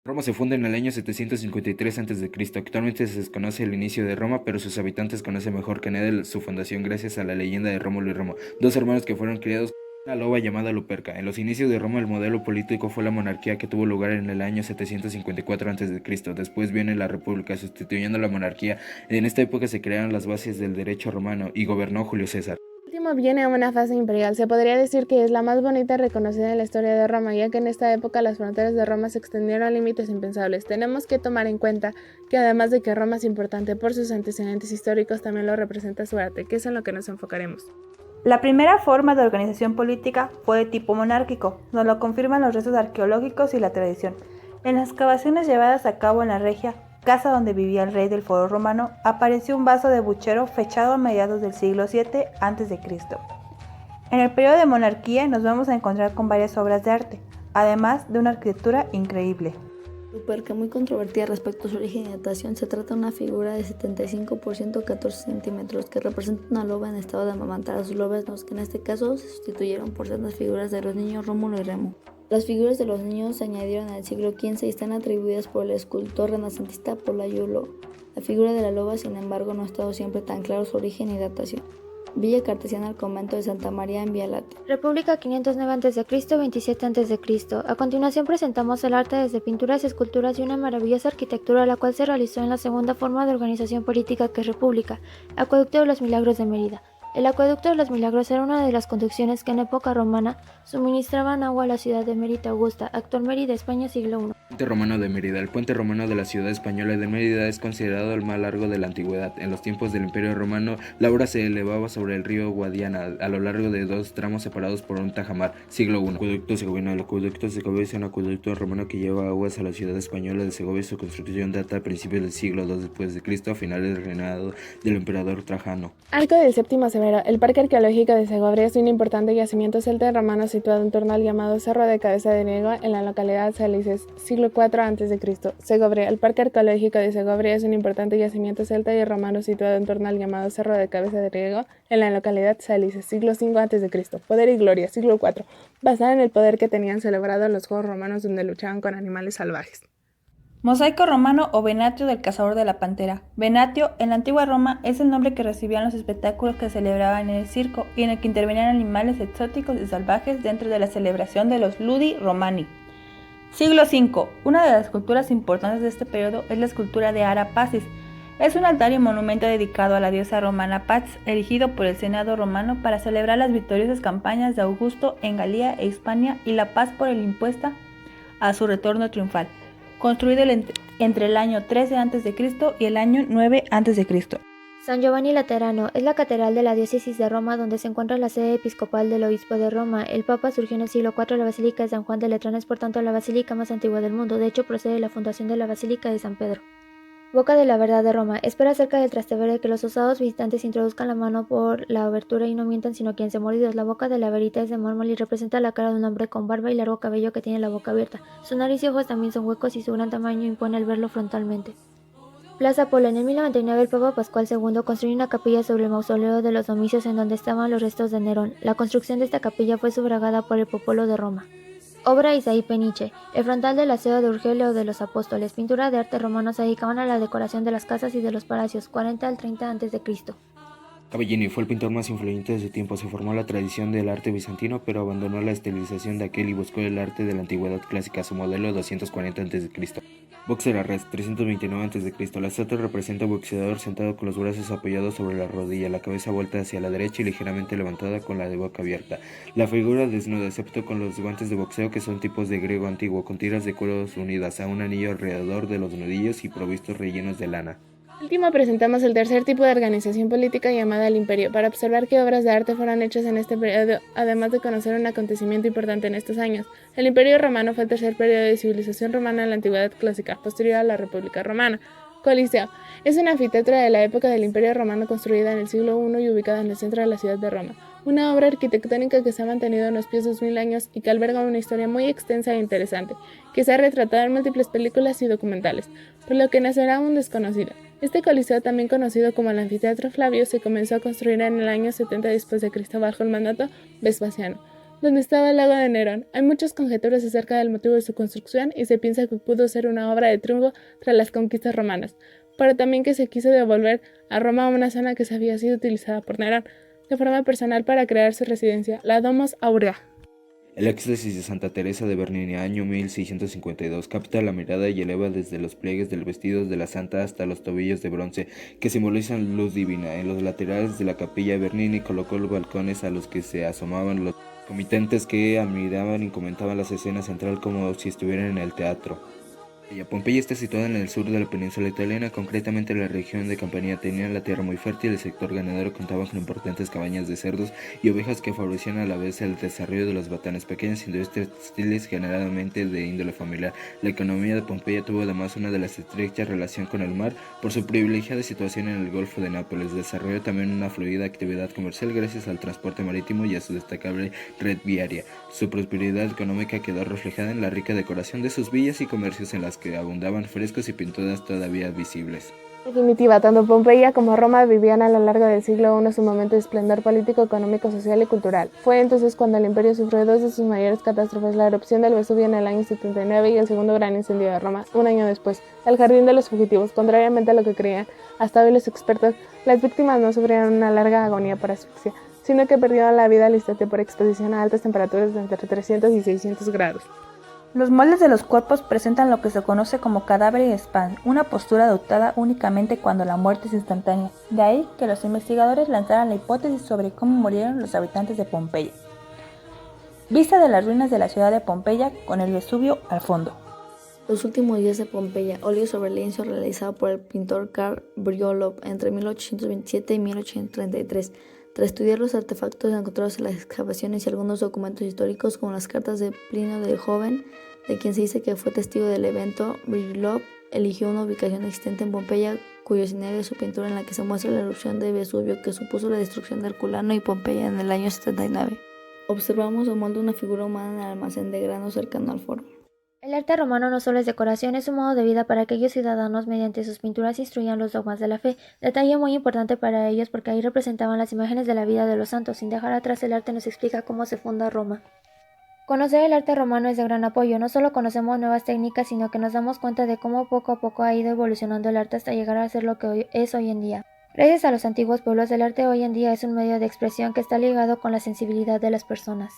Roma se funda en el año 753 a.C. Actualmente se desconoce el inicio de Roma, pero sus habitantes conocen mejor que nadie su fundación gracias a la leyenda de Rómulo y Remo, dos hermanos que fueron criados por una loba llamada Luperca. En los inicios de Roma el modelo político fue la monarquía que tuvo lugar en el año 754 a.C. Después viene la república sustituyendo la monarquía. En esta época se crearon las bases del derecho romano y gobernó Julio César. Último viene una fase imperial. Se podría decir que es la más bonita y reconocida en la historia de Roma, ya que en esta época las fronteras de Roma se extendieron a límites impensables. Tenemos que tomar en cuenta que además de que Roma es importante por sus antecedentes históricos, también lo representa su arte, que es en lo que nos enfocaremos. La primera forma de organización política fue de tipo monárquico, nos lo confirman los restos arqueológicos y la tradición. En las excavaciones llevadas a cabo en la Regia, casa donde vivía el rey del Foro Romano, apareció un vaso de buchero fechado a mediados del siglo VII a.C. En el periodo de monarquía nos vamos a encontrar con varias obras de arte, además de una arquitectura increíble. Luperca, muy controvertida respecto a su origen y datación, se trata de una figura de 75 por 114 centímetros que representa una loba en estado de amamantar a sus lobeznos, que en este caso se sustituyeron por sendas figuras de los niños Rómulo y Remo. Las figuras de los niños se añadieron en el siglo XV y están atribuidas por el escultor renacentista Pollaiuolo. La figura de la loba, sin embargo, no ha estado siempre tan claro su origen y datación. Villa Cartesiana al convento de Santa María en Vía Láctea. República 509 a.C., 27 a.C. A continuación presentamos el arte desde pinturas, esculturas y una maravillosa arquitectura la cual se realizó en la segunda forma de organización política que es República, Acueducto de los Milagros de Mérida. El Acueducto de los Milagros era una de las conducciones que en época romana suministraban agua a la ciudad de Mérida Augusta, actual Mérida, España, siglo I. Puente romano de Mérida. El puente romano de la ciudad española de Mérida es considerado el más largo de la antigüedad. En los tiempos del Imperio Romano, la obra se elevaba sobre el río Guadiana a lo largo de dos tramos separados por un tajamar. Siglo I. Acueducto Segoviano. El acueducto de Segovia es un acueducto romano que lleva aguas a la ciudad española de Segovia. Su construcción data a principios del siglo II después de Cristo, a finales del reinado del emperador Trajano. Arco del Séptimo Severo. El Parque Arqueológico de Segovia es un importante yacimiento celta romano situado en torno al llamado Cerro de Cabeza de Griego en la localidad de Salices, siglo IV a.C. Segovia. El Parque Arqueológico de Segovia es un importante yacimiento celta y romano situado en torno al llamado Cerro de Cabeza de Griego en la localidad de Salices, siglo V a.C. Poder y gloria, siglo IV, basada en el poder que tenían celebrado los juegos romanos donde luchaban con animales salvajes. Mosaico romano o Venatio del cazador de la pantera. Venatio, en la antigua Roma, es el nombre que recibían los espectáculos que se celebraban en el circo y en el que intervenían animales exóticos y salvajes dentro de la celebración de los Ludi Romani. Siglo V. Una de las esculturas importantes de este periodo es la escultura de Ara Pacis. Es un altar y monumento dedicado a la diosa romana Pax, erigido por el Senado romano para celebrar las victoriosas campañas de Augusto en Galia e Hispania y la paz por el impuesta a su retorno triunfal. Construido entre el año 13 a.C. y el año 9 a.C. San Giovanni Laterano es la catedral de la diócesis de Roma donde se encuentra la sede episcopal del obispo de Roma. El Papa surgió en el siglo IV. La Basílica de San Juan de Letrán es por tanto la basílica más antigua del mundo. De hecho, procede de la fundación de la Basílica de San Pedro. Boca de la Verdad de Roma. Espera cerca del Trastevere que los osados visitantes introduzcan la mano por la abertura y no mientan sino quien se mordidos. La boca de la verita es de mármol y representa la cara de un hombre con barba y largo cabello que tiene la boca abierta. Su nariz y ojos también son huecos y su gran tamaño impone al verlo frontalmente. Plaza Apolo. En el 1099 el Papa Pascual II construyó una capilla sobre el mausoleo de los Domicios en donde estaban los restos de Nerón. La construcción de esta capilla fue subrogada por el popolo de Roma. Obra Isaí Peniche. El frontal del aseo de Urgelio de los Apóstoles. Pintura de arte romano se dedicaban a la decoración de las casas y de los palacios, 40 al 30 a.C. Cavallini fue el pintor más influyente de su tiempo. Se formó la tradición del arte bizantino, pero abandonó la estilización de aquel y buscó el arte de la antigüedad clásica, su modelo 240 a.C. Boxer Arrest, 329 a.C. La estatua representa un boxeador sentado con los brazos apoyados sobre la rodilla, la cabeza vuelta hacia la derecha y ligeramente levantada con la de boca abierta. La figura desnuda, excepto con los guantes de boxeo que son tipos de griego antiguo, con tiras de cuero unidas a un anillo alrededor de los nudillos y provistos rellenos de lana. Último presentamos el tercer tipo de organización política llamada el imperio, para observar qué obras de arte fueron hechas en este periodo, además de conocer un acontecimiento importante en estos años. El imperio romano fue el tercer periodo de civilización romana en la antigüedad clásica, posterior a la República Romana. Coliseo. Es una anfiteatro de la época del imperio romano construida en el siglo I y ubicada en el centro de la ciudad de Roma. Una obra arquitectónica que se ha mantenido en los pies 2000 años y que alberga una historia muy extensa e interesante, que se ha retratado en múltiples películas y documentales, por lo que nacerá un desconocido. Este coliseo, también conocido como el Anfiteatro Flavio, se comenzó a construir en el año 70 después de Cristo bajo el mandato Vespasiano. donde estaba el lago de Nerón. Hay muchas conjeturas acerca del motivo de su construcción y se piensa que pudo ser una obra de triunfo tras las conquistas romanas, pero también que se quiso devolver a Roma una zona que había sido utilizada por Nerón de forma personal para crear su residencia, la Domus Aurea. El éxtasis de Santa Teresa de Bernini, año 1652, capta la mirada y eleva desde los pliegues del vestido de la santa hasta los tobillos de bronce que simbolizan luz divina. En los laterales de la capilla, Bernini colocó los balcones a los que se asomaban los comitentes que admiraban y comentaban las escenas central como si estuvieran en el teatro. Pompeya está situada en el sur de la península italiana, concretamente en la región de Campania. Tenía la tierra muy fértil, el sector ganadero contaba con importantes cabañas de cerdos y ovejas que favorecían a la vez el desarrollo de los batanes, pequeñas industrias textiles generalmente de índole familiar. La economía de Pompeya tuvo además una de las estrechas relación con el mar por su privilegiada situación en el Golfo de Nápoles. Desarrolló también una fluida actividad comercial gracias al transporte marítimo y a su destacable red viaria. Su prosperidad económica quedó reflejada en la rica decoración de sus villas y comercios en las que abundaban frescos y pinturas todavía visibles. En definitiva, tanto Pompeya como Roma vivían a lo largo del siglo I su momento de esplendor político, económico, social y cultural. Fue entonces cuando el imperio sufrió dos de sus mayores catástrofes, la erupción del Vesubio en el año 79 y el segundo gran incendio de Roma, un año después. El Jardín de los Fugitivos, contrariamente a lo que creían hasta hoy los expertos, las víctimas no sufrieron una larga agonía por asfixia, sino que perdieron la vida al instante por exposición a altas temperaturas de entre 300 y 600 grados. Los moldes de los cuerpos presentan lo que se conoce como cadáver span, una postura adoptada únicamente cuando la muerte es instantánea. De ahí que los investigadores lanzaran la hipótesis sobre cómo murieron los habitantes de Pompeya. Vista de las ruinas de la ciudad de Pompeya con el Vesubio al fondo. Los últimos días de Pompeya, óleo sobre lienzo realizado por el pintor Karl Briolov entre 1827 y 1833. Tras estudiar los artefactos encontrados en las excavaciones y algunos documentos históricos como las cartas de Plinio el Joven, de quien se dice que fue testigo del evento, Briolov eligió una ubicación existente en Pompeya, cuyo escenario es su pintura en la que se muestra la erupción de Vesubio que supuso la destrucción de Herculano y Pompeya en el año 79. Observamos o molde una figura humana en el almacén de grano cercano al foro. El arte romano no solo es decoración, es un modo de vida para aquellos ciudadanos. Mediante sus pinturas instruían los dogmas de la fe, detalle muy importante para ellos porque ahí representaban las imágenes de la vida de los santos. Sin dejar atrás el arte nos explica cómo se funda Roma. Conocer el arte romano es de gran apoyo. No solo conocemos nuevas técnicas, sino que nos damos cuenta de cómo poco a poco ha ido evolucionando el arte hasta llegar a ser lo que hoy es hoy en día. Gracias a los antiguos pueblos, el arte hoy en día es un medio de expresión que está ligado con la sensibilidad de las personas.